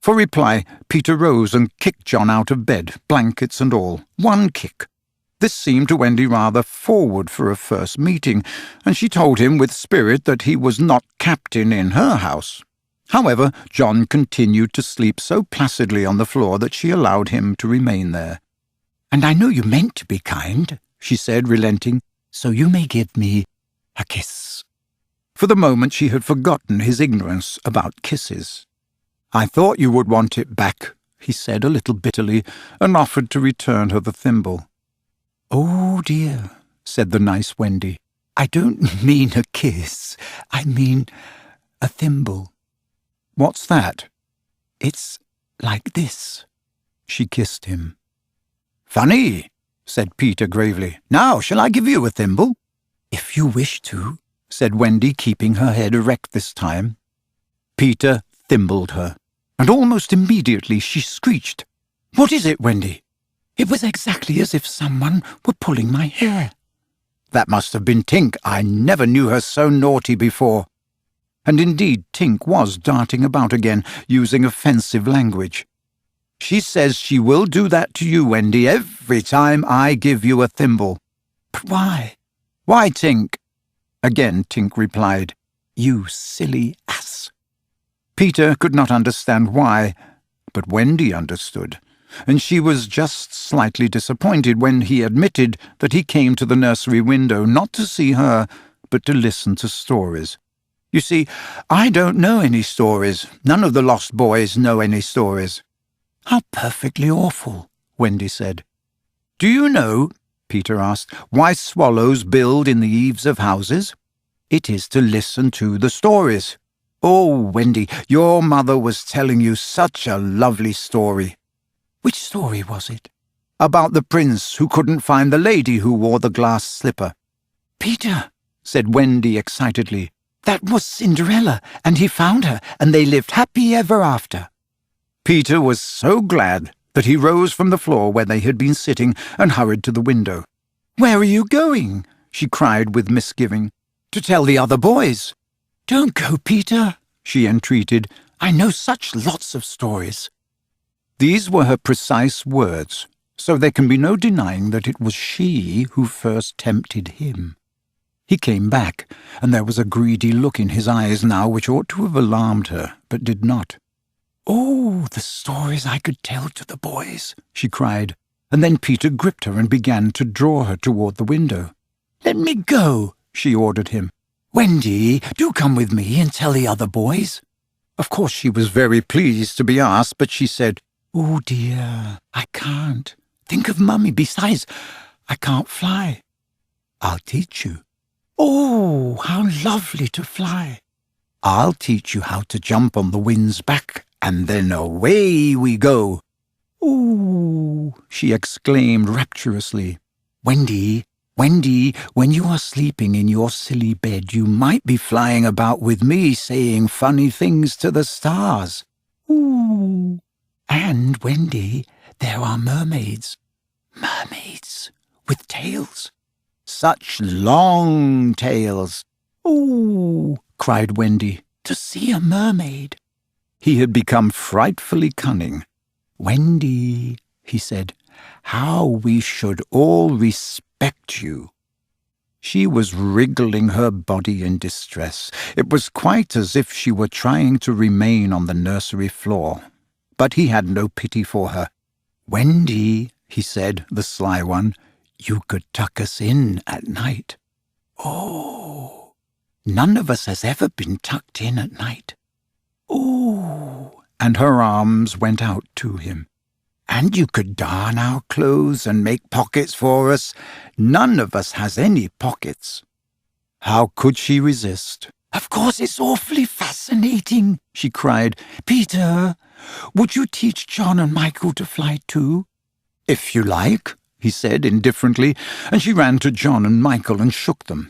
For reply, Peter rose and kicked John out of bed, blankets and all. One kick. This seemed to Wendy rather forward for a first meeting, and she told him with spirit that he was not captain in her house. However, John continued to sleep so placidly on the floor that she allowed him to remain there. "And I know you meant to be kind," she said, relenting, "so you may give me a kiss." For the moment she had forgotten his ignorance about kisses. "I thought you would want it back," he said a little bitterly, and offered to return her the thimble. "Oh, dear," said the nice Wendy, "I don't mean a kiss. I mean a thimble." "What's that?" "It's like this." She kissed him. "Funny," said Peter gravely. "Now, shall I give you a thimble?" "If you wish to," said Wendy, keeping her head erect this time. Peter thimbled her, and almost immediately she screeched. "What is it, Wendy?" "It was exactly as if someone were pulling my hair." "That must have been Tink. I never knew her so naughty before." And indeed Tink was darting about again, using offensive language. "She says she will do that to you, Wendy, every time I give you a thimble." "But why?" "Why, Tink?" Again Tink replied, "You silly ass." Peter could not understand why, but Wendy understood, and she was just slightly disappointed when he admitted that he came to the nursery window not to see her, but to listen to stories. "You see, I don't know any stories. None of the lost boys know any stories." "How perfectly awful," Wendy said. "Do you know," Peter asked, "why swallows build in the eaves of houses? It is to listen to the stories. Oh, Wendy, your mother was telling you such a lovely story." "Which story was it?" "About the prince who couldn't find the lady who wore the glass slipper." "Peter," said Wendy excitedly, "that was Cinderella, and he found her, and they lived happy ever after." Peter was so glad that he rose from the floor where they had been sitting and hurried to the window. "Where are you going?" she cried with misgiving. "To tell the other boys." "Don't go, Peter," she entreated. "I know such lots of stories." These were her precise words, so there can be no denying that it was she who first tempted him. He came back, and there was a greedy look in his eyes now which ought to have alarmed her, but did not. "Oh, the stories I could tell to the boys," she cried, and then Peter gripped her and began to draw her toward the window. "Let me go," she ordered him. "Wendy, do come with me and tell the other boys." Of course she was very pleased to be asked, but she said, "Oh, dear, I can't. Think of Mummy. Besides, I can't fly." "I'll teach you." "Oh, how lovely to fly." "I'll teach you how to jump on the wind's back, and then away we go." "Ooh," she exclaimed rapturously. "Wendy, Wendy, when you are sleeping in your silly bed, you might be flying about with me saying funny things to the stars." "Ooh." "And, Wendy, there are mermaids." "Mermaids with tails?" "Such long tails." "Ooh," cried Wendy, "to see a mermaid." He had become frightfully cunning. "Wendy," he said, "how we should all respect you." She was wriggling her body in distress. It was quite as if she were trying to remain on the nursery floor. But he had no pity for her. "Wendy," he said, the sly one, "you could tuck us in at night." "Oh, none of us has ever been tucked in at night." "Oh," and her arms went out to him. "And you could darn our clothes and make pockets for us. None of us has any pockets." How could she resist? "Of course it's awfully fascinating," she cried. "Peter, would you teach John and Michael to fly too?" "If you like," he said indifferently, and she ran to John and Michael and shook them.